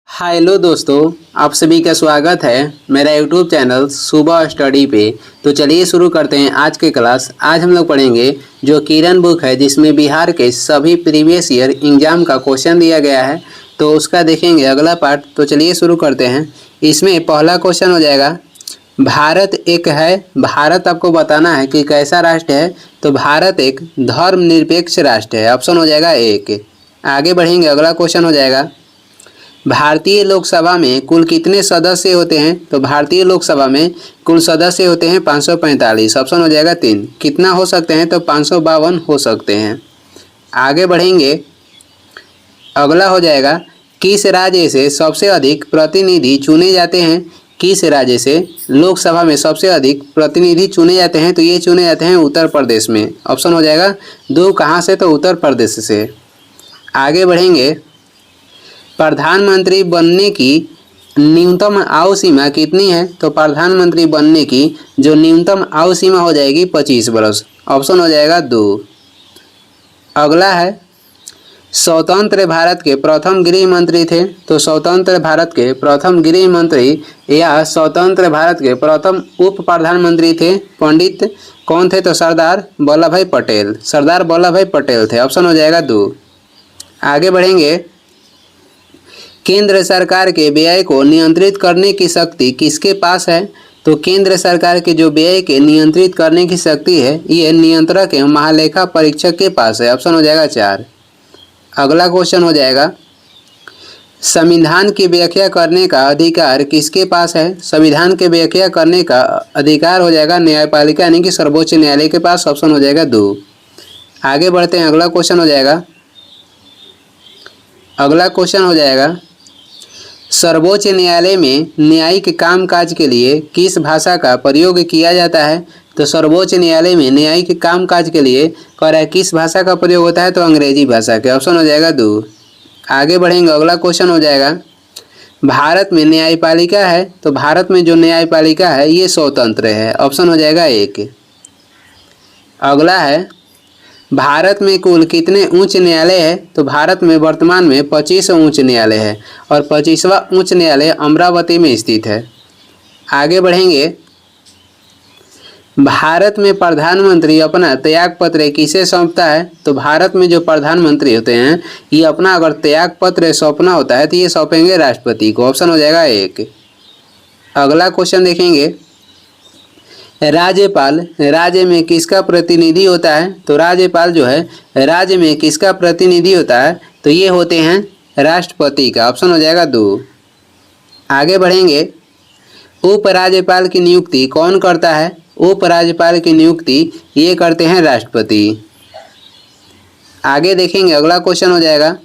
Hello दोस्तों, आप सभी का स्वागत है मेरा यूट्यूब चैनल सुबह स्टडी पे। तो चलिए शुरू करते हैं आज की क्लास। आज हम लोग पढ़ेंगे जो किरण बुक है जिसमें बिहार के सभी प्रीवियस ईयर एग्जाम का क्वेश्चन दिया गया है, तो उसका देखेंगे अगला पार्ट। तो चलिए शुरू करते हैं। इसमें पहला क्वेश्चन हो जाएगा, भारत एक है। भारत आपको बताना है कि कैसा राष्ट्र है। तो भारत एक धर्मनिरपेक्ष राष्ट्र है, ऑप्शन हो जाएगा एक। आगे बढ़ेंगे, अगला क्वेश्चन हो जाएगा, भारतीय लोकसभा में कुल कितने सदस्य होते हैं। तो भारतीय लोकसभा में कुल सदस्य होते हैं 545, ऑप्शन हो जाएगा 3। कितना हो सकते हैं, तो 552 हो सकते हैं। आगे बढ़ेंगे, अगला हो जाएगा, किस राज्य से सबसे अधिक प्रतिनिधि चुने जाते हैं। किस राज्य से लोकसभा में सबसे अधिक प्रतिनिधि चुने जाते हैं। तो ये चुने जाते हैं उत्तर प्रदेश में, ऑप्शन हो जाएगा 2। कहाँ से, तो उत्तर प्रदेश से। आगे बढ़ेंगे, प्रधानमंत्री बनने की न्यूनतम आयु सीमा कितनी है। तो प्रधानमंत्री बनने की जो न्यूनतम आयु सीमा हो जाएगी 25 वर्ष, ऑप्शन हो जाएगा 2। अगला है, स्वतंत्र भारत के प्रथम गृह मंत्री थे। तो स्वतंत्र भारत के प्रथम गृह मंत्री या स्वतंत्र भारत के प्रथम उप प्रधानमंत्री थे पंडित कौन थे। तो सरदार वल्लभ भाई पटेल। सरदार वल्लभ भाई पटेल थे, ऑप्शन हो जाएगा 2। आगे बढ़ेंगे, केंद्र सरकार के व्यय को नियंत्रित करने की शक्ति किसके पास है। तो केंद्र सरकार के जो व्यय के नियंत्रित करने की शक्ति है ये नियंत्रक एवं महालेखा परीक्षक के पास है, ऑप्शन हो जाएगा 4। अगला क्वेश्चन हो जाएगा, संविधान की व्याख्या करने का अधिकार किसके पास है। संविधान की व्याख्या करने का अधिकार हो जाएगा न्यायपालिका यानी कि सर्वोच्च न्यायालय के पास, ऑप्शन हो जाएगा 2। आगे बढ़ते हैं, अगला क्वेश्चन हो जाएगा, सर्वोच्च न्यायालय में न्यायिक कामकाज के लिए किस भाषा का प्रयोग किया जाता है। तो सर्वोच्च न्यायालय में न्यायिक कामकाज के लिए किस भाषा का प्रयोग होता है। तो अंग्रेजी भाषा के, ऑप्शन हो जाएगा 2। आगे बढ़ेंगे, अगला क्वेश्चन हो जाएगा, भारत में न्यायपालिका है। तो भारत में जो न्यायपालिका है ये स्वतंत्र है, ऑप्शन हो जाएगा 1। अगला है, भारत में कुल कितने उच्च न्यायालय है। तो भारत में वर्तमान में 25 उच्च न्यायालय है और 25वां उच्च न्यायालय अमरावती में स्थित है। आगे बढ़ेंगे, भारत में प्रधानमंत्री अपना त्याग पत्र किसे सौंपता है। तो भारत में जो प्रधानमंत्री होते हैं ये अपना अगर त्याग पत्र सौंपना होता है तो ये सौंपेंगे राष्ट्रपति को, ऑप्शन हो जाएगा 1। अगला क्वेश्चन देखेंगे, राज्यपाल राज्य में किसका प्रतिनिधि होता है। तो राज्यपाल जो है राज्य में किसका प्रतिनिधि होता है। तो ये होते हैं राष्ट्रपति का, ऑप्शन हो जाएगा 2। आगे बढ़ेंगे, उपराज्यपाल की नियुक्ति कौन करता है। उपराज्यपाल की नियुक्ति ये करते हैं राष्ट्रपति। आगे देखेंगे, अगला क्वेश्चन हो जाएगा,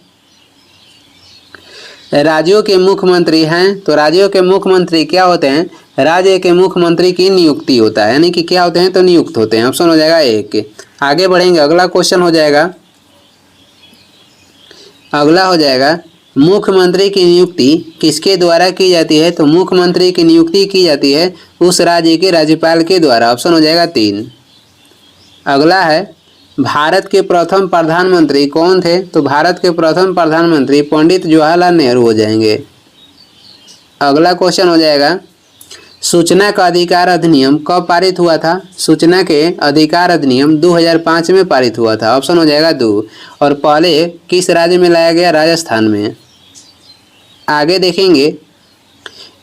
राज्यों के मुख्यमंत्री हैं। तो राज्यों के मुख्यमंत्री क्या होते हैं। राज्य के मुख्यमंत्री की नियुक्ति होता है यानी कि क्या होते हैं, तो नियुक्त होते हैं, ऑप्शन हो जाएगा 1। आगे बढ़ेंगे, अगला क्वेश्चन हो जाएगा, मुख्यमंत्री की नियुक्ति किसके द्वारा की जाती है। तो मुख्यमंत्री की नियुक्ति की जाती है उस राज्य के राज्यपाल के द्वारा, ऑप्शन हो जाएगा 3। अगला है, भारत के प्रथम प्रधानमंत्री कौन थे। तो भारत के प्रथम प्रधानमंत्री पंडित जवाहरलाल नेहरू हो जाएंगे। अगला क्वेश्चन हो जाएगा, सूचना का अधिकार अधिनियम कब पारित हुआ था। सूचना के अधिकार अधिनियम 2005 में पारित हुआ था, ऑप्शन हो जाएगा 2। और पहले किस राज्य में लाया गया, राजस्थान में। आगे देखेंगे,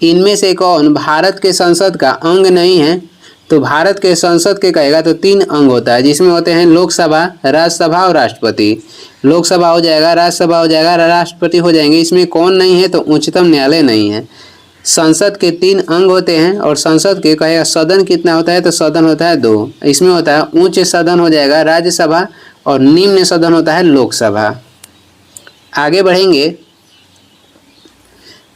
इनमें से कौन भारत के संसद का अंग नहीं है। तो भारत के संसद के कहेगा तो 3 अंग होता है जिसमें होते हैं लोकसभा, राज्यसभा और राष्ट्रपति। लोकसभा हो जाएगा, राज्यसभा हो जाएगा, राष्ट्रपति हो जाएंगे। इसमें कौन नहीं है, तो उच्चतम न्यायालय नहीं है। संसद के 3 अंग होते हैं और संसद के कहेगा सदन कितना होता है। तो सदन होता है 2। इसमें होता है उच्च सदन हो जाएगा राज्यसभा और निम्न सदन होता है लोकसभा। आगे बढ़ेंगे,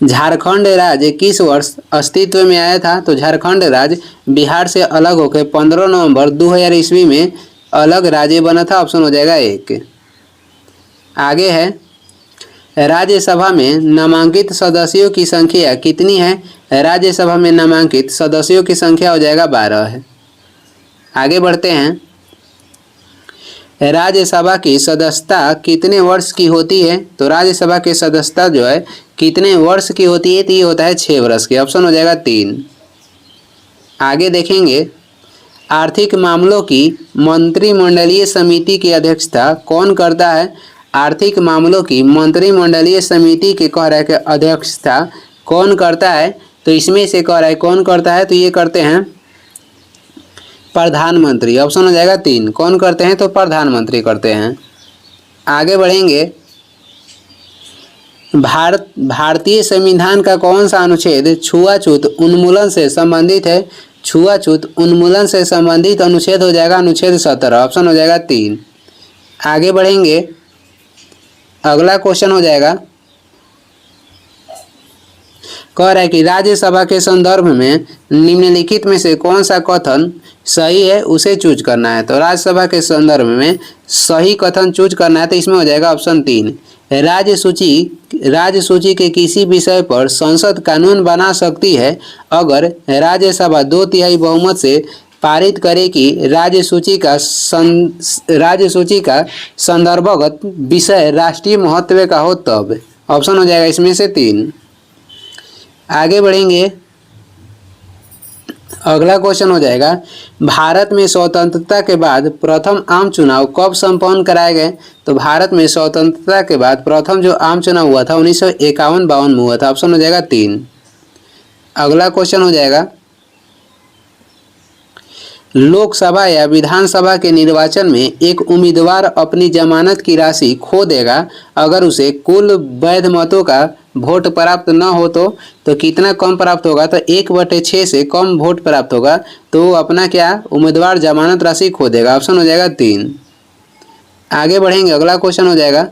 झारखंड राज्य किस वर्ष अस्तित्व में आया था। तो झारखंड राज्य बिहार से अलग होकर 15 नवंबर 2000 ईस्वी में अलग राज्य बना था, ऑप्शन हो जाएगा 1। आगे है, राज्यसभा में नामांकित सदस्यों की संख्या कितनी है। राज्यसभा में नामांकित सदस्यों की संख्या हो जाएगा 12 है। आगे बढ़ते हैं, राज्यसभा की सदस्यता कितने वर्ष की होती है? तो राज्यसभा की सदस्यता जो है कितने वर्ष की होती है? तो ये होता है 6 वर्ष की। ऑप्शन हो जाएगा 3। आगे देखेंगे, आर्थिक मामलों की मंत्रिमंडलीय समिति की अध्यक्षता कौन करता है? आर्थिक मामलों की मंत्रिमंडलीय समिति के कह रहा है कि अध्यक्षता कौन करता है? तो इसमें से कह रहा है कौन करता है? तो ये करते हैं प्रधानमंत्री। ऑप्शन हो जाएगा 3। कौन करते हैं? तो प्रधानमंत्री करते हैं। आगे बढ़ेंगे, भारतीय संविधान का कौन सा अनुच्छेद छुआछूत उन्मूलन से संबंधित है? छुआछूत उन्मूलन से संबंधित अनुच्छेद हो जाएगा अनुच्छेद 17। ऑप्शन हो जाएगा 3। आगे बढ़ेंगे, अगला क्वेश्चन हो जाएगा, कह रहा है कि राज्यसभा के संदर्भ में निम्नलिखित में से कौन सा कथन सही है, उसे चूज करना है। तो राज्यसभा के संदर्भ में सही कथन चूज करना है, तो इसमें हो जाएगा ऑप्शन 3। राज्य सूची के किसी विषय पर संसद कानून बना सकती है अगर राज्यसभा 2/3 बहुमत से पारित करे कि राज्य सूची का संदर्भगत विषय राष्ट्रीय महत्व का हो तब। ऑप्शन हो जाएगा इसमें से 3। आगे बढ़ेंगे, अगला क्वेश्चन हो जाएगा, भारत में स्वतंत्रता के बाद प्रथम आम चुनाव कब संपन्न कराए गए? तो भारत में स्वतंत्रता के बाद प्रथम जो आम चुनाव हुआ था 1951-52 में हुआ था। ऑप्शन हो जाएगा 3। अगला क्वेश्चन हो जाएगा, लोकसभा या विधानसभा के निर्वाचन में एक उम्मीदवार अपनी जमानत की राशि खो देगा अगर उसे कुल वैध मतों का वोट प्राप्त न हो तो कितना कम प्राप्त होगा? तो 1/6 से कम वोट प्राप्त होगा तो वो अपना क्या उम्मीदवार जमानत राशि खो देगा। ऑप्शन हो जाएगा 3। आगे बढ़ेंगे, अगला क्वेश्चन हो जाएगा,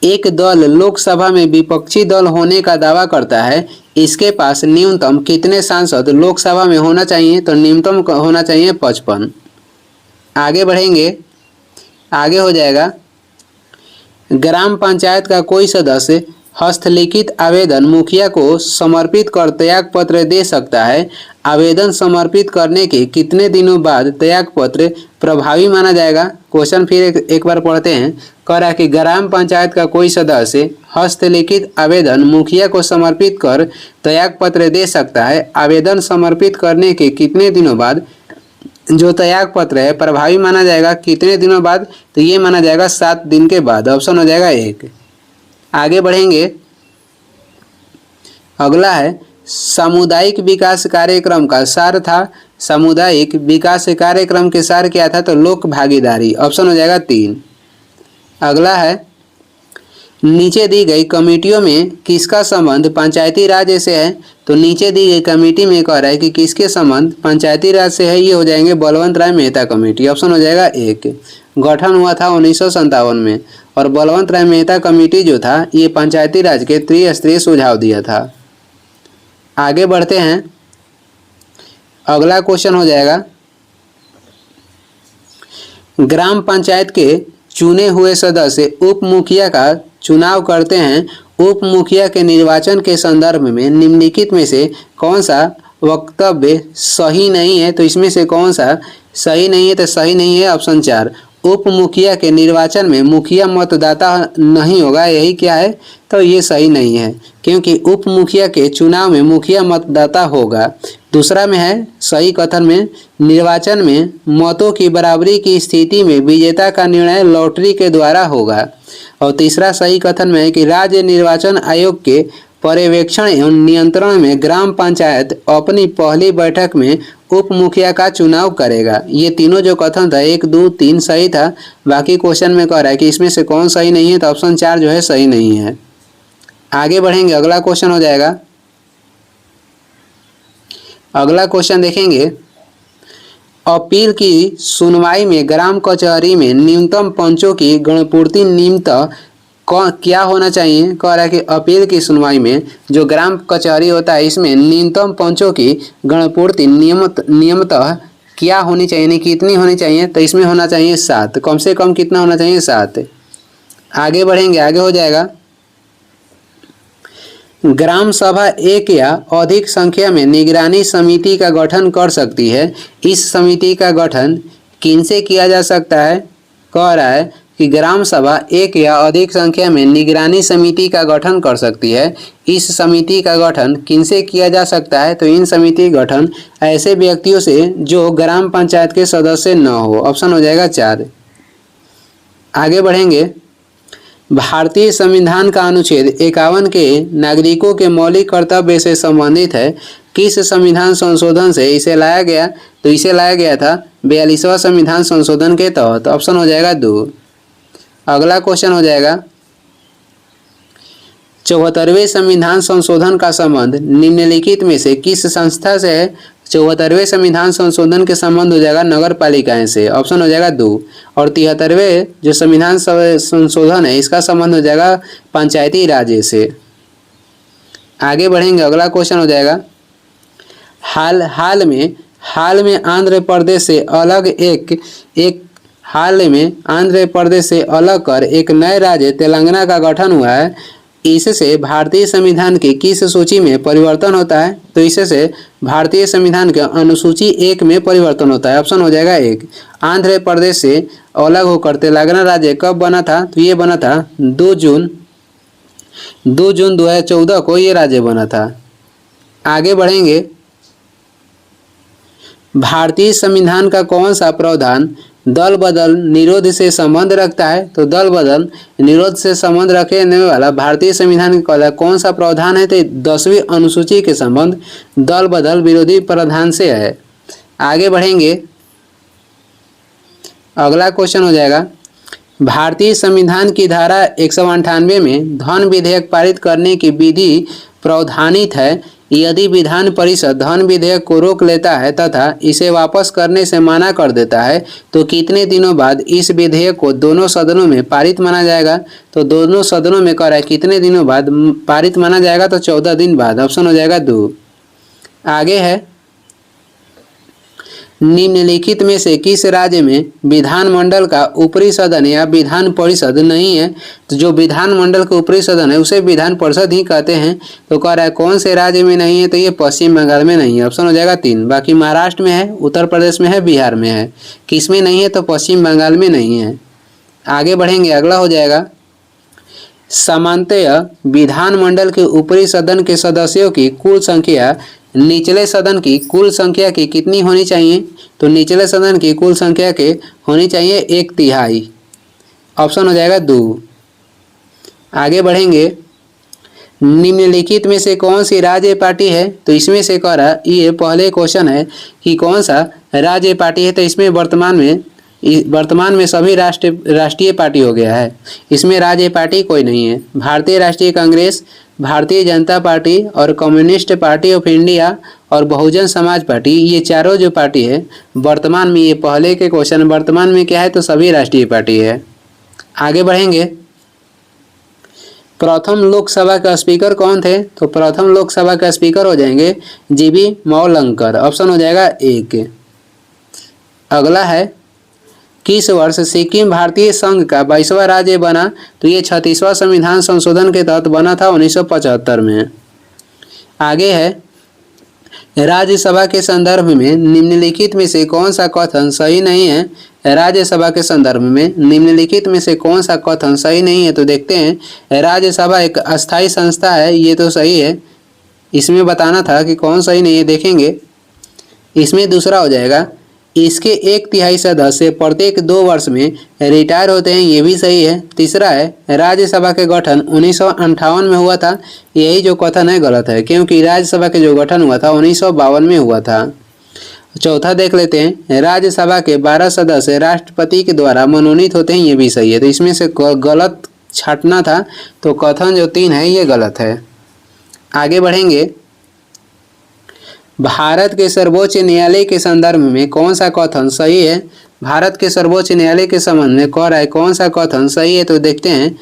एक दल लोकसभा में विपक्षी दल होने का दावा करता है, इसके पास न्यूनतम कितने सांसद लोकसभा में होना चाहिए? तो न्यूनतम होना चाहिए 55। आगे बढ़ेंगे, आगे हो जाएगा, ग्राम पंचायत का कोई सदस्य हस्तलिखित आवेदन मुखिया को समर्पित कर त्याग पत्र दे सकता है। आवेदन समर्पित करने के कितने दिनों बाद त्याग पत्र प्रभावी माना जाएगा? क्वेश्चन फिर एक बार पढ़ते हैं। कह रहा है कि ग्राम पंचायत का कोई सदस्य हस्तलिखित आवेदन मुखिया को समर्पित कर त्याग पत्र दे सकता है। आवेदन समर्पित करने के कितने दिनों बाद जो त्याग पत्र है प्रभावी माना जाएगा? कितने दिनों बाद? तो ये माना जाएगा 7 दिन के बाद। ऑप्शन हो जाएगा 1। आगे बढ़ेंगे, अगला है, सामुदायिक विकास कार्यक्रम का सार था। सामुदायिक विकास कार्यक्रम के सार क्या था? तो लोक भागीदारी। ऑप्शन हो जाएगा 3। अगला है, नीचे दी गई कमेटियों में किसका संबंध पंचायती राज से है? तो नीचे दी गई कमेटी में कह रहा है कि किसके संबंध पंचायती राज से है। ये हो जाएंगे बलवंत राय मेहता कमेटी। ऑप्शन हो जाएगा 1। गठन हुआ था 1957 में और बलवंत राय मेहता कमेटी जो था ये पंचायती राज के त्रिस्तरीय सुझाव दिया था। आगे बढ़ते हैं, अगला क्वेश्चन हो जाएगा, ग्राम पंचायत के चुने हुए सदस्य उप मुखिया का चुनाव करते हैं। उप मुखिया के निर्वाचन के संदर्भ में निम्नलिखित में से कौन सा वक्तव्य सही नहीं है? तो इसमें से कौन सा सही नहीं है? तो सही नहीं है ऑप्शन 4। उप मुखिया के निर्वाचन में मुखिया मतदाता नहीं होगा, यही क्या है? तो ये सही नहीं है क्योंकि उप मुखिया के चुनाव में मुखिया मतदाता होगा। दूसरा में है सही कथन में, निर्वाचन में मतों की बराबरी की स्थिति में विजेता का निर्णय लॉटरी के द्वारा होगा। और तीसरा सही कथन में है कि राज्य निर्वाचन आयोग के पर्यवेक्षण एवं नियंत्रण में ग्राम पंचायत अपनी पहली बैठक में उप मुखिया का चुनाव करेगा। ये तीनों जो कथन था 1, 2, 3 सही था। बाकी क्वेश्चन में कह रहा है कि इसमें से कौन सही नहीं है? तो ऑप्शन 4 जो है सही नहीं है। आगे बढ़ेंगे, अगला क्वेश्चन हो जाएगा, अगला क्वेश्चन देखेंगे, अपील की सुनवाई में ग्राम कचहरी में न्यूनतम पंचों की गणपूर्ति नियमित क्या होना चाहिए? कह रहा है कि अपील की सुनवाई में जो ग्राम कचहरी होता है इसमें न्यूनतम पंचों की गणपूर्ति नियमितः क्या होनी चाहिए, नहीं कितनी होनी चाहिए? तो इसमें होना चाहिए 7। कम से कम कितना होना चाहिए? 7। आगे बढ़ेंगे, आगे हो जाएगा, ग्राम सभा एक या अधिक संख्या में निगरानी समिति का गठन कर सकती है। इस समिति का गठन किनसे किया जा सकता है? कह रहा है कि ग्राम सभा एक या अधिक संख्या में निगरानी समिति का गठन कर सकती है। इस समिति का गठन किनसे किया जा सकता है? तो इन समिति गठन ऐसे व्यक्तियों से जो ग्राम पंचायत के सदस्य न हो। ऑप्शन हो जाएगा 4। आगे बढ़ेंगे। भारतीय संविधान का अनुच्छेद 51 के नागरिकों के मौलिक कर्तव्य से संबंधित है। किस संविधान संशोधन से इसे लाया गया? तो इसे लाया गया था 42वां संविधान संशोधन के तहत। ऑप्शन हो जाएगा 2। अगला क्वेश्चन हो जाएगा 74वें संविधान संशोधन का संबंध निम्नलिखित में से किस संस्था से है? 74वें संविधान संशोधन के संबंध हो जाएगा नगर पालिकाएं से। ऑप्शन हो जाएगा 2। और 73वें जो संविधान संशोधन है इसका संबंध हो जाएगा पंचायती राज से। आगे बढ़ेंगे। अगला क्वेश्चन हो जाएगा हाल में आंध्र प्रदेश से अलग कर एक नए राज्य तेलंगाना का गठन हुआ है। इससे भारतीय संविधान की किस सूची में परिवर्तन होता है? तो इससे भारतीय संविधान के अनुसूची 1 में परिवर्तन होता है। ऑप्शन हो जाएगा 1। आंध्र प्रदेश से अलग होकर तेलंगाना राज्य कब बना था? तो ये बना था 2 जून 2014 को ये राज्य बना था। आगे बढ़ेंगे। भारतीय संविधान का कौन सा प्रावधान दल बदल निरोध से संबंध रखता है? तो दल बदल निरोध से संबंध रखने वाला भारतीय संविधान का कौन सा प्रावधान है? तो 10वीं अनुसूची के संबंध दल बदल विरोधी प्रावधान से है। आगे बढ़ेंगे। अगला क्वेश्चन हो जाएगा भारतीय संविधान की धारा 198 में धन विधेयक पारित करने की विधि प्रावधानित है। यदि विधान परिषद धन विधेयक को रोक लेता है तथा इसे वापस करने से मना कर देता है तो कितने दिनों बाद इस विधेयक को दोनों सदनों में पारित माना जाएगा? तो दोनों सदनों में कह रहा है कितने दिनों बाद पारित माना जाएगा? तो 14 दिन बाद। ऑप्शन हो जाएगा 2। आगे है निम्नलिखित में से किस राज्य में विधानमंडल का ऊपरी सदन या विधान परिषद नहीं है? तो जो विधानमंडल का ऊपरी सदन है उसे विधान परिषद ही कहते हैं। तो कह रहा है कौन से राज्य में नहीं है? तो ये पश्चिम बंगाल में नहीं है। ऑप्शन हो जाएगा 3। बाकी महाराष्ट्र में है, उत्तर प्रदेश में है, बिहार में है। किस में नहीं है? तो पश्चिम बंगाल में नहीं है। आगे बढ़ेंगे। अगला हो जाएगा सामान्यतः विधानमंडल के ऊपरी सदन के सदस्यों की कुल संख्या निचले सदन की कुल संख्या की कितनी होनी चाहिए? तो निचले सदन की कुल संख्या के होनी चाहिए 1/3। ऑप्शन हो जाएगा 2। आगे बढ़ेंगे। निम्नलिखित में से कौन सी राज्य पार्टी है? तो इसमें से कह रहा ये पहले क्वेश्चन है कि कौन सा राज्य पार्टी है। तो इसमें वर्तमान में सभी राष्ट्रीय पार्टी हो गया है। इसमें राज्य पार्टी कोई नहीं है। भारतीय राष्ट्रीय कांग्रेस, भारतीय जनता पार्टी और कम्युनिस्ट पार्टी ऑफ इंडिया और बहुजन समाज पार्टी, ये चारों जो पार्टी है वर्तमान में, ये पहले के क्वेश्चन वर्तमान में क्या है? तो सभी राष्ट्रीय पार्टी है। आगे बढ़ेंगे। प्रथम लोकसभा का स्पीकर कौन थे? तो प्रथम लोकसभा का स्पीकर हो जाएंगे जीबी मौलंकर। ऑप्शन हो जाएगा 1। अगला है किस वर्ष सिक्किम भारतीय संघ का 22वां राज्य बना? तो ये 36वां संविधान संशोधन के तहत बना था 1975 में। आगे है राज्यसभा के संदर्भ में निम्नलिखित में से कौन सा कथन सही नहीं है? राज्यसभा के संदर्भ में निम्नलिखित में से कौन सा कथन सही नहीं है? तो देखते हैं। राज्यसभा एक अस्थायी संस्था है, ये तो सही है। इसमें बताना था कि कौन सही नहीं है, देखेंगे। इसमें दूसरा हो जाएगा इसके 1/3 सदस्य प्रत्येक 2 वर्ष में रिटायर होते हैं, ये भी सही है। तीसरा है राज्यसभा के गठन 1958 में हुआ था, यही जो कथन है गलत है, क्योंकि राज्यसभा के जो गठन हुआ था 1952 में हुआ था। चौथा देख लेते हैं राज्यसभा के 12 सदस्य राष्ट्रपति के द्वारा मनोनीत होते हैं, ये भी सही है। तो इसमें से गलत छांटना था, तो कथन जो 3 है ये गलत है। आगे बढ़ेंगे। भारत के सर्वोच्च न्यायालय के संदर्भ में कौन सा कथन सही है? भारत के सर्वोच्च न्यायालय के संबंध में कह रहा है कौन सा कथन सही है? तो देखते हैं।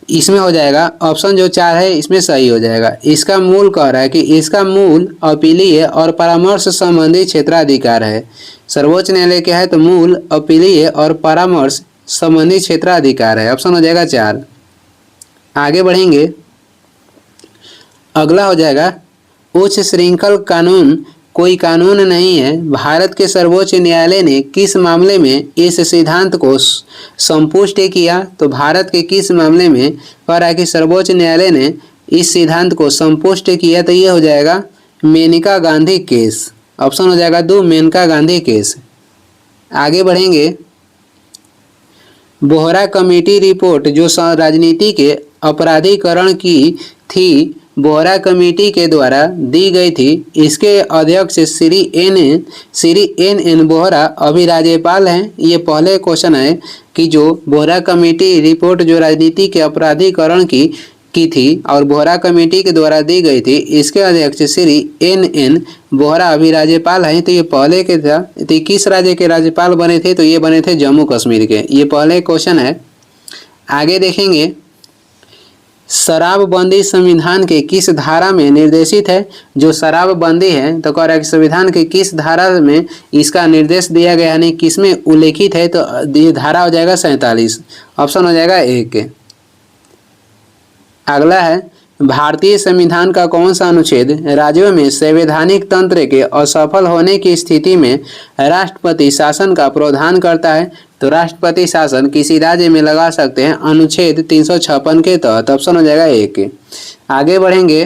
इसमें हो जाएगा ऑप्शन जो 4 है इसमें सही हो जाएगा। इसका मूल कह रहा है कि इसका मूल अपीलीय और परामर्श संबंधी क्षेत्राधिकार है। सर्वोच्च न्यायालय क्या है? तो मूल अपीलीय और परामर्श संबंधी क्षेत्राधिकार है। ऑप्शन हो जाएगा 4। आगे बढ़ेंगे। अगला हो जाएगा उच्च श्रृंखल कानून कोई कानून नहीं है। भारत के सर्वोच्च न्यायालय ने किस मामले में इस सिद्धांत को संपुष्ट किया? तो भारत के किस मामले में कह रहा है कि सर्वोच्च न्यायालय ने इस सिद्धांत को संपुष्ट किया? तो ये हो जाएगा मेनका गांधी केस। ऑप्शन हो जाएगा 2 मेनका गांधी केस। आगे बढ़ेंगे, बोहरा कमेटी रिपोर्ट जो राजनीति के अपराधीकरण की थी, बोहरा कमेटी के द्वारा दी गई थी। इसके अध्यक्ष श्री एन एन बोहरा अभी राज्यपाल हैं। ये पहले क्वेश्चन है कि जो बोहरा कमेटी रिपोर्ट जो राजनीति के अपराधीकरण की थी और बोहरा कमेटी के द्वारा दी गई थी, इसके अध्यक्ष श्री एन बोहरा अभी राज्यपाल हैं। तो ये पहले के था, तो किस राज्य के राज्यपाल बने थे? तो ये बने थे जम्मू कश्मीर के। ये पहले क्वेश्चन है। आगे देखेंगे, शराबबंदी संविधान के किस धारा में निर्देशित है? जो शराबबंदी है तो कह रहा है कि संविधान के किस धारा में इसका निर्देश दिया गया, यानी किस में उल्लेखित है? तो ये धारा हो जाएगा 47। ऑप्शन हो जाएगा 1। अगला है, भारतीय संविधान का कौन सा अनुच्छेद राज्यों में संवैधानिक तंत्र के असफल होने की स्थिति में राष्ट्रपति शासन का प्रावधान करता है? तो राष्ट्रपति शासन किसी राज्य में लगा सकते हैं अनुच्छेद 356 के तहत। ऑप्शन हो जाएगा 1। आगे बढ़ेंगे,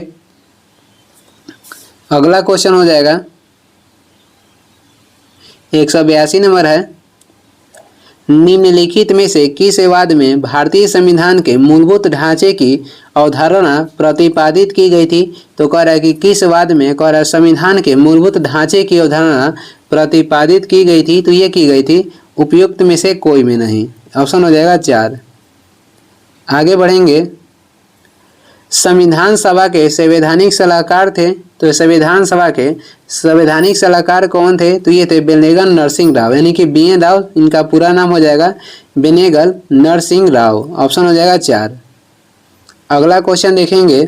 अगला क्वेश्चन हो जाएगा 182 नंबर है, निम्नलिखित में से किस वाद में भारतीय संविधान के मूलभूत ढांचे की अवधारणा प्रतिपादित की गई थी? तो कह रहा है कि किस वाद में कह रहा है संविधान के मूलभूत ढांचे की अवधारणा प्रतिपादित की गई थी? तो ये की गई थी उपयुक्त में से कोई में नहीं। ऑप्शन हो जाएगा 4। आगे बढ़ेंगे, संविधान सभा के संवैधानिक सलाहकार थे। तो संविधान सभा के संवैधानिक सलाहकार कौन थे? तो ये थे बेनेगल नरसिंह राव, यानी कि BN राव। इनका पूरा नाम हो जाएगा बेनेगल नरसिंह राव। ऑप्शन हो जाएगा 4। अगला क्वेश्चन देखेंगे,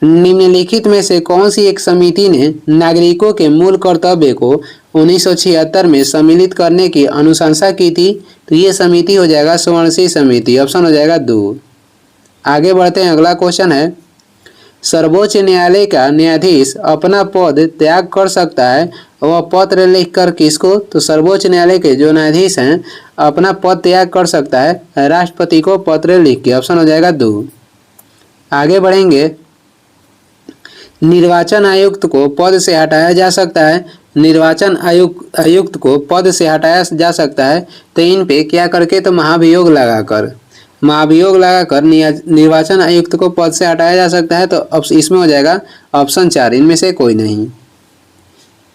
निम्नलिखित में से कौन सी एक समिति ने नागरिकों के मूल कर्तव्य को 1976 में सम्मिलित करने की अनुशंसा की थी? तो ये समिति हो जाएगा स्वर्ण समिति। ऑप्शन हो जाएगा 2। आगे बढ़ते हैं, अगला क्वेश्चन है, सर्वोच्च न्यायालय का न्यायाधीश अपना पद त्याग कर सकता है, वह पत्र लिखकर किसको? तो सर्वोच्च न्यायालय के जो न्यायाधीश हैं अपना पद त्याग कर सकता है राष्ट्रपति को पत्र लिख के। ऑप्शन हो जाएगा 2। आगे बढ़ेंगे, निर्वाचन आयुक्त को पद से हटाया जा सकता है। निर्वाचन आयुक्त को पद से हटाया जा सकता है तो इन पे क्या करके? तो महाभियोग लगाकर निर्वाचन आयुक्त को पद से हटाया जा सकता है। तो इसमें हो जाएगा ऑप्शन 4, इनमें से कोई नहीं।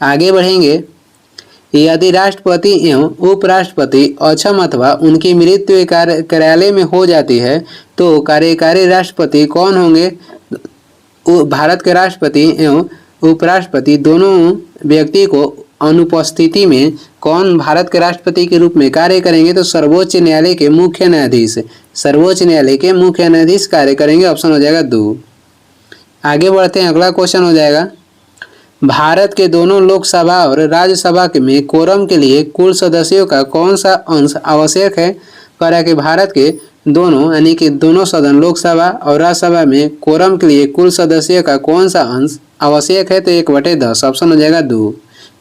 आगे बढ़ेंगे, यदि राष्ट्रपति एवं उपराष्ट्रपति अक्षम अथवा उनकी मृत्यु कार्यालय में हो जाती है तो कार्यकारी राष्ट्रपति कौन होंगे? भारत के राष्ट्रपति एवं उपराष्ट्रपति दोनों व्यक्ति को अनुपस्थिति में कौन भारत के राष्ट्रपति के रूप में कार्य करेंगे? तो सर्वोच्च न्यायालय के मुख्य न्यायाधीश। सर्वोच्च न्यायालय के मुख्य न्यायाधीश कार्य करेंगे। ऑप्शन हो जाएगा 2। आगे बढ़ते हैं, अगला क्वेश्चन हो जाएगा, भारत के दोनों लोकसभा और राज्यसभा में कोरम के लिए कुल सदस्यों का कौन सा अंश आवश्यक है? कह रहा है कि भारत के दोनों यानी कि दोनों सदन लोकसभा और राज्यसभा में कोरम के लिए कुल सदस्यों का कौन सा अंश आवश्यक है? तो 1/10। ऑप्शन हो जाएगा 2।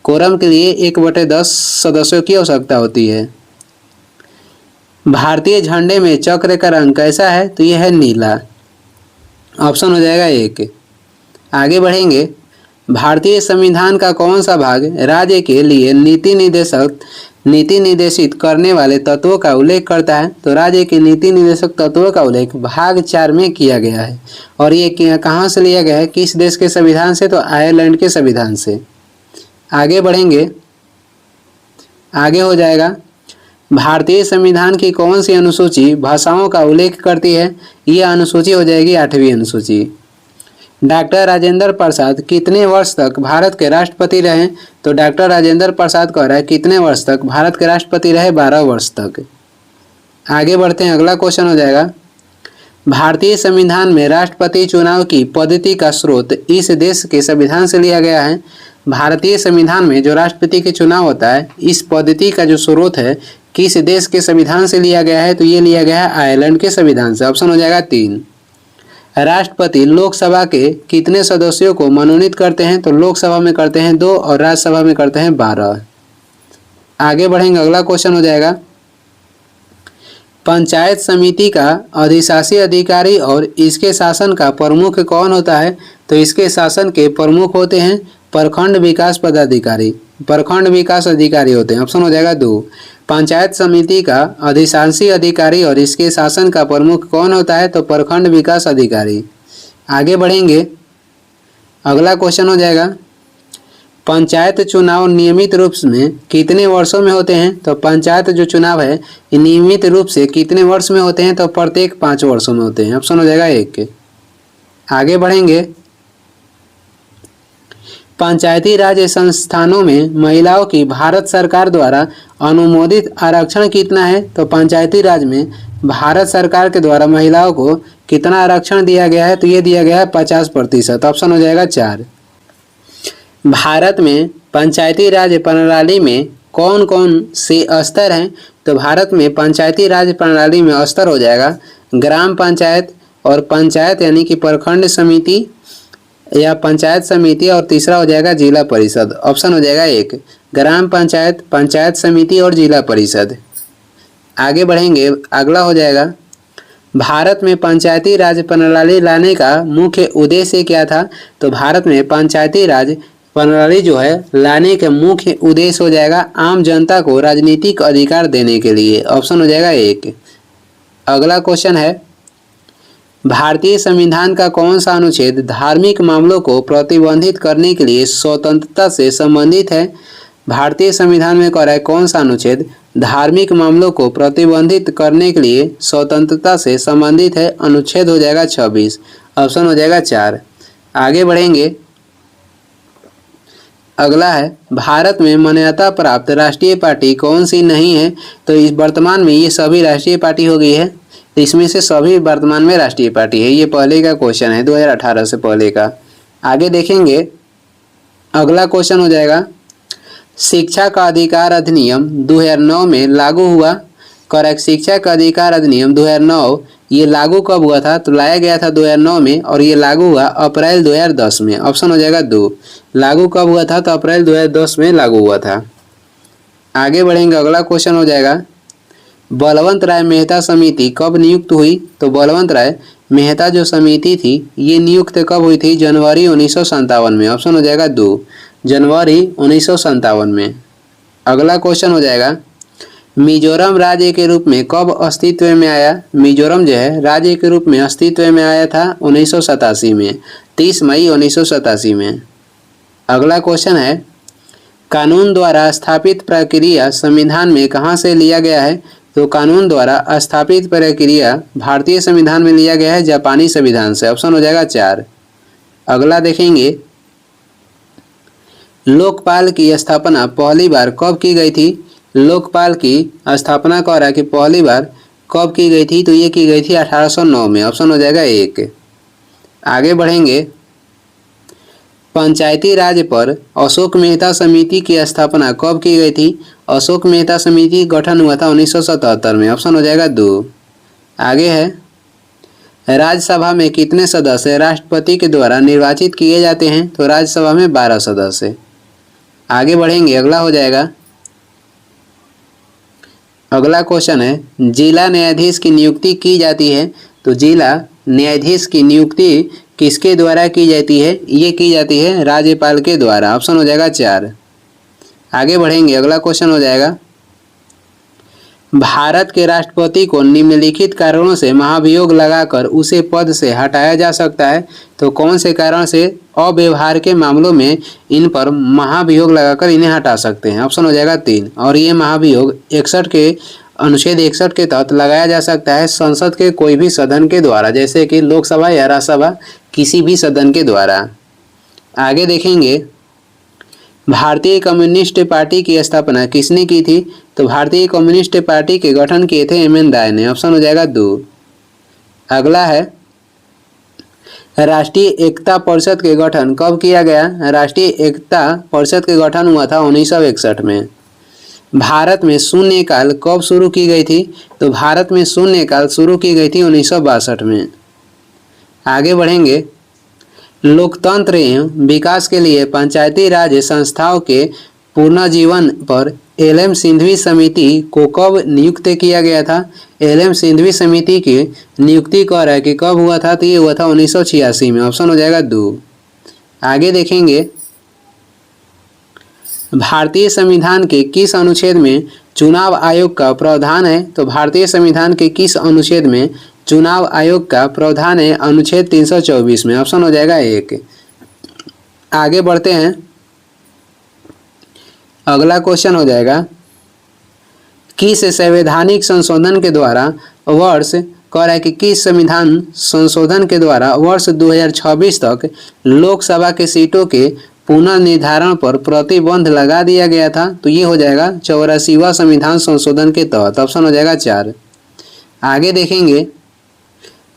कोरम के लिए 1/10 सदस्यों की आवश्यकता होती है। भारतीय झंडे में चक्र का रंग कैसा है? तो यह है नीला। ऑप्शन हो जाएगा 1। आगे बढ़ेंगे, भारतीय संविधान का कौन सा भाग राज्य के लिए नीति निर्देशित करने वाले तत्वों का उल्लेख करता है? तो राज्य के नीति निर्देशक तत्वों का उल्लेख भाग 4 में किया गया है। और ये कहाँ से लिया गया है? किस देश के संविधान से? तो आयरलैंड के संविधान से। आगे बढ़ेंगे, आगे हो जाएगा, भारतीय संविधान की कौन सी अनुसूची भाषाओं का उल्लेख करती है? यह अनुसूची हो जाएगी 8वीं अनुसूची। डॉक्टर राजेंद्र प्रसाद कितने वर्ष तक भारत के राष्ट्रपति रहे? तो डॉक्टर राजेंद्र प्रसाद कह रहा है कितने वर्ष तक भारत के राष्ट्रपति रहे? 12 वर्ष तक। आगे बढ़ते हैं, अगला क्वेश्चन हो जाएगा, भारतीय संविधान में राष्ट्रपति चुनाव की पद्धति का स्रोत इस देश के संविधान से लिया गया है। भारतीय संविधान में जो राष्ट्रपति के चुनाव होता है, इस पद्धति का जो स्रोत है किस देश के संविधान से लिया गया है? तो ये लिया गया है आयरलैंड के संविधान से। ऑप्शन हो जाएगा 3। राष्ट्रपति लोकसभा के कितने सदस्यों को मनोनीत करते हैं? तो लोकसभा में करते हैं 2 और राज्यसभा में करते हैं 12। आगे बढ़ेंगे, अगला क्वेश्चन हो जाएगा, पंचायत समिति का अधिशासी अधिकारी और इसके शासन का प्रमुख कौन होता है? तो इसके शासन के प्रमुख होते हैं प्रखंड विकास पदाधिकारी, प्रखंड विकास अधिकारी होते हैं। ऑप्शन हो जाएगा 2। पंचायत समिति का अधिशासी अधिकारी और इसके शासन का प्रमुख कौन होता है? तो प्रखंड विकास अधिकारी। आगे बढ़ेंगे, अगला क्वेश्चन हो जाएगा, पंचायत चुनाव नियमित रूप में कितने वर्षों में होते हैं? तो पंचायत जो चुनाव है ये नियमित रूप से कितने वर्ष में होते हैं? तो प्रत्येक 5 वर्षों में होते हैं। ऑप्शन हो जाएगा 1। आगे बढ़ेंगे, पंचायती राज संस्थानों में महिलाओं की भारत सरकार द्वारा अनुमोदित आरक्षण कितना है? तो पंचायती राज में भारत सरकार के द्वारा महिलाओं को कितना आरक्षण दिया गया है? तो ये दिया गया है 50%। ऑप्शन हो जाएगा 4। भारत में पंचायती राज प्रणाली में कौन कौन से स्तर हैं? तो भारत में पंचायती राज प्रणाली में स्तर हो जाएगा ग्राम पंचायत और पंचायत यानी कि प्रखंड समिति या पंचायत समिति, और तीसरा हो जाएगा जिला परिषद। ऑप्शन हो जाएगा 1, ग्राम पंचायत, पंचायत समिति और जिला परिषद। आगे बढ़ेंगे, अगला हो जाएगा, भारत में पंचायती राज प्रणाली लाने का मुख्य उद्देश्य क्या था? तो भारत में पंचायती राज प्रणाली जो है लाने के मुख्य उद्देश्य हो जाएगा आम जनता को राजनीतिक अधिकार देने के लिए। ऑप्शन हो जाएगा 1। अगला क्वेश्चन है, भारतीय संविधान का कौन सा अनुच्छेद धार्मिक मामलों को प्रतिबंधित करने के लिए स्वतंत्रता से संबंधित है? भारतीय संविधान में कह रहा है कौन सा अनुच्छेद धार्मिक मामलों को प्रतिबंधित करने के लिए स्वतंत्रता से संबंधित है? अनुच्छेद हो जाएगा 26। ऑप्शन हो जाएगा 4। आगे बढ़ेंगे, अगला है, भारत में मान्यता प्राप्त राष्ट्रीय पार्टी कौन सी नहीं है? तो इस वर्तमान में ये सभी राष्ट्रीय पार्टी हो गई है, इसमें से सभी वर्तमान में राष्ट्रीय पार्टी है। ये पहले का क्वेश्चन है 2018 से पहले का। आगे देखेंगे, अगला क्वेश्चन हो जाएगा, शिक्षा का अधिकार अधिनियम 2009 में लागू हुआ। करेक्ट, शिक्षा का अधिकार अधिनियम 2009 ये लागू कब हुआ था? तो लाया गया था 2009 में और ये लागू हुआ अप्रैल 2010 में। ऑप्शन हो जाएगा 2। लागू कब हुआ था? तो अप्रैल 2010 में लागू हुआ था। आगे बढ़ेंगे, अगला क्वेश्चन हो जाएगा, बलवंत राय मेहता समिति कब नियुक्त हुई? तो बलवंत राय मेहता जो समिति थी ये नियुक्त कब हुई थी? जनवरी 1957 में। ऑप्शन हो जाएगा 2, जनवरी 1957 में। अगला क्वेश्चन हो जाएगा, मिजोरम राज्य के रूप में कब अस्तित्व में आया? मिजोरम जो है राज्य के रूप में अस्तित्व में आया था 1987 में, 30 मई 1987 में। अगला क्वेश्चन है, कानून द्वारा स्थापित प्रक्रिया संविधान में कहाँ से लिया गया है? तो कानून द्वारा स्थापित प्रक्रिया भारतीय संविधान में लिया गया है जापानी संविधान से। ऑप्शन हो जाएगा 4। अगला देखेंगे, लोकपाल की स्थापना पहली बार कब की गई थी? लोकपाल की स्थापना कह रहा है कि पहली बार कब की गई थी? तो ये की गई थी 1809 में। ऑप्शन हो जाएगा 1। आगे बढ़ेंगे, पंचायती राज पर अशोक मेहता समिति की स्थापना कब की गई थी? अशोक मेहता समिति गठन हुआ था 1977 में। ऑप्शन हो जाएगा 2। आगे है, राज्यसभा में कितने सदस्य राष्ट्रपति के द्वारा निर्वाचित किए जाते हैं? तो राज्यसभा में 12 सदस्य। आगे बढ़ेंगे, अगला हो जाएगा, अगला क्वेश्चन है, जिला न्यायाधीश की नियुक्ति की जाती है। तो जिला न्यायाधीश की नियुक्ति किसके द्वारा की जाती है? ये की जाती है राज्यपाल के द्वारा। ऑप्शन हो जाएगा 4। आगे बढ़ेंगे, अगला क्वेश्चन हो जाएगा, भारत के राष्ट्रपति को निम्नलिखित कारणों से महाभियोग लगाकर उसे पद से हटाया जा सकता है। तो कौन से कारण से अव्यवहार के मामलों में इन पर महाभियोग लगाकर इन्हें हटा सकते हैं? ऑप्शन हो जाएगा 3। और ये महाभियोग 61 के अनुच्छेद 61 के तहत लगाया जा सकता है संसद के कोई भी सदन के द्वारा, जैसे कि लोकसभा या राज्यसभा, किसी भी सदन के द्वारा। आगे देखेंगे, भारतीय कम्युनिस्ट पार्टी की स्थापना किसने की थी? तो भारतीय कम्युनिस्ट पार्टी के गठन किए थे एम.एन. राय ने। ऑप्शन हो जाएगा 2। अगला है, राष्ट्रीय एकता परिषद के गठन कब किया गया? राष्ट्रीय एकता परिषद के गठन हुआ था 1961 में। भारत में शून्यकाल कब शुरू की गई थी? तो भारत में शून्यकाल शुरू की गई थी 1962 में। आगे बढ़ेंगे। लोकतंत्र एवं विकास के लिए पंचायती राज संस्थाओं के पुनर्जीवन पर एल.एम. सिंघवी समिति को कब नियुक्त किया गया था? एल.एम. सिंघवी समिति की नियुक्ति कह रहा है कि कब हुआ था, तो ये हुआ था 1986 में। ऑप्शन हो जाएगा 2। आगे देखेंगे। भारतीय संविधान के किस अनुच्छेद में चुनाव आयोग का प्रावधान है? तो भारतीय संविधान के किस अनुच्छेद में चुनाव आयोग का प्रावधान है? अनुच्छेद 324 में। ऑप्शन हो जाएगा 1। आगे बढ़ते हैं। अगला क्वेश्चन हो जाएगा, किस संवैधानिक संशोधन के द्वारा वर्ष कह रहा है कि किस संविधान संशोधन के द्वारा वर्ष 2026 तक लोकसभा के सीटों के पुनर्निर्धारण पर प्रतिबंध लगा दिया गया था? तो ये हो जाएगा 84वां संविधान संशोधन के तहत। ऑप्शन हो जाएगा 4। आगे देखेंगे।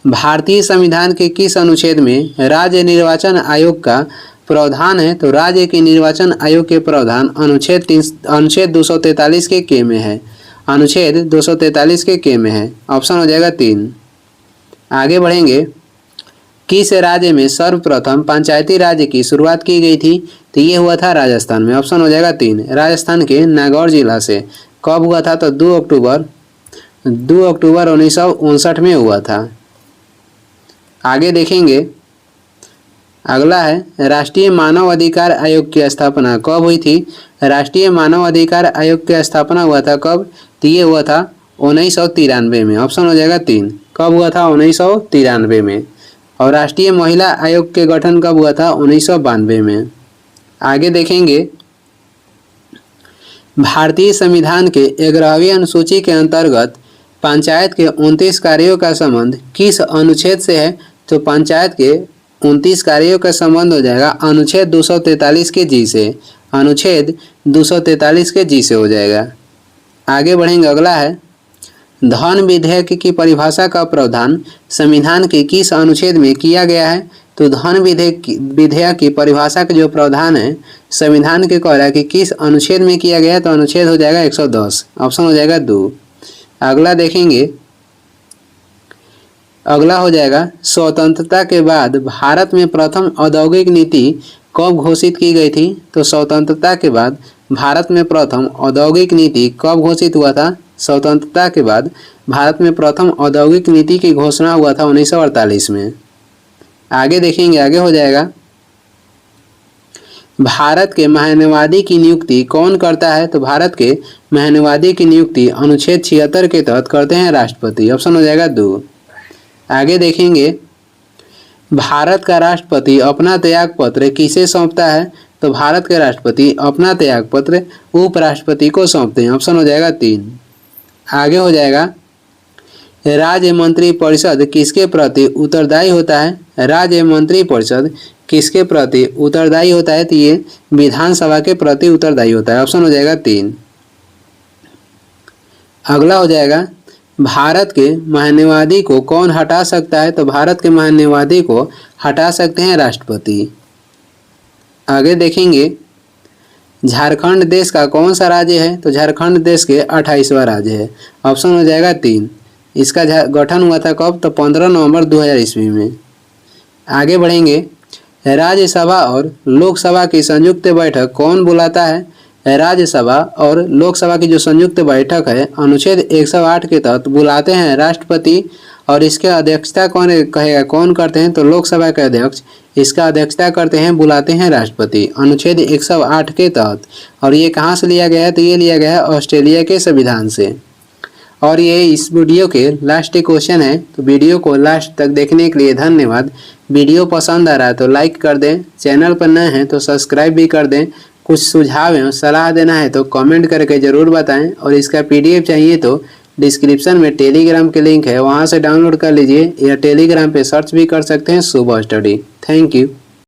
भारतीय संविधान के किस अनुच्छेद में राज्य निर्वाचन आयोग का प्रावधान है? तो राज्य के निर्वाचन आयोग के प्रावधान अनुच्छेद 243 के के में है। अनुच्छेद 243 के के में है। ऑप्शन हो जाएगा 3। आगे बढ़ेंगे। किस राज्य में सर्वप्रथम पंचायती राज की शुरुआत की गई थी? तो ये हुआ था राजस्थान में। ऑप्शन हो जाएगा 3। राजस्थान के नागौर जिला से। कब हुआ था? तो 2 अक्टूबर 1959 में हुआ था। आगे देखेंगे। अगला है, राष्ट्रीय मानव अधिकार आयोग की स्थापना कब हुई थी? राष्ट्रीय मानव अधिकार आयोग की स्थापना हुआ था कब? तो ये हुआ था 1993 में। ऑप्शन हो जाएगा 3। कब हुआ था? 1993 में। और राष्ट्रीय महिला आयोग के गठन कब हुआ था? 1992 में। आगे देखेंगे। भारतीय संविधान के 11वीं अनुसूची के अंतर्गत पंचायत के 29 कार्यों का संबंध किस अनुच्छेद से है? तो पंचायत के 29 कार्यों का संबंध हो जाएगा अनुच्छेद 243 के जी से। अनुच्छेद 243 के जी से हो जाएगा। आगे बढ़ेंगे। अगला है, धन विधेयक की परिभाषा का प्रावधान संविधान के किस अनुच्छेद में किया गया है? तो धन विधेयक की परिभाषा का जो प्रावधान है संविधान के कह रहा है कि किस अनुच्छेद में किया गया है? तो अनुच्छेद हो जाएगा 110। ऑप्शन हो जाएगा 2। अगला देखेंगे। अगला हो जाएगा, स्वतंत्रता के बाद भारत में प्रथम औद्योगिक नीति कब घोषित की गई थी? तो स्वतंत्रता के बाद भारत में प्रथम औद्योगिक नीति कब घोषित हुआ था? स्वतंत्रता के बाद भारत में प्रथम औद्योगिक नीति की घोषणा हुआ था 1948 में। आगे देखेंगे। आगे हो जाएगा, भारत के महान्यवादी की नियुक्ति कौन करता है? तो भारत के महान्यवादी की नियुक्ति अनुच्छेद 76 के तहत करते हैं राष्ट्रपति। ऑप्शन हो जाएगा 2। आगे देखेंगे। भारत का राष्ट्रपति अपना त्याग पत्र किसे सौंपता है? तो भारत के राष्ट्रपति अपना त्याग पत्र उपराष्ट्रपति को सौंपते हैं। ऑप्शन हो जाएगा 3। आगे हो जाएगा, राज्य मंत्री परिषद किसके प्रति उत्तरदायी होता है? राज्य मंत्री परिषद किसके प्रति उत्तरदायी होता है? तो ये विधानसभा के प्रति उत्तरदायी होता है। ऑप्शन हो जाएगा 3। अगला हो जाएगा, भारत के महान्यवादी को कौन हटा सकता है? तो भारत के महान्यवादी को हटा सकते हैं राष्ट्रपति। आगे देखेंगे। झारखंड देश का कौन सा राज्य है? तो झारखंड देश के 28वां राज्य है। ऑप्शन हो जाएगा 3। इसका गठन हुआ था कब? तो 15 नवंबर 2000 ईस्वी में। आगे बढ़ेंगे। राज्यसभा और लोकसभा की संयुक्त बैठक कौन बुलाता है? राज्यसभा और लोकसभा की जो संयुक्त बैठक है अनुच्छेद 108 के तहत बुलाते हैं राष्ट्रपति। और इसके अध्यक्षता कौन करते हैं? तो लोकसभा के अध्यक्ष इसका अध्यक्षता करते हैं, बुलाते हैं राष्ट्रपति, अनुच्छेद 108 के तहत। और ये कहाँ से लिया गया है? तो ये लिया गया है ऑस्ट्रेलिया के संविधान से। और ये इस वीडियो के लास्ट क्वेश्चन है। तो वीडियो को लास्ट तक देखने के लिए धन्यवाद। वीडियो पसंद आ रहा है तो लाइक कर दें, चैनल पर नए हैं तो सब्सक्राइब भी कर दें। कुछ सुझाव एवं सलाह देना है तो कमेंट करके ज़रूर बताएं। और इसका PDF चाहिए तो डिस्क्रिप्शन में टेलीग्राम के लिंक है, वहां से डाउनलोड कर लीजिए, या टेलीग्राम पे सर्च भी कर सकते हैं शुभ स्टडी। Thank you.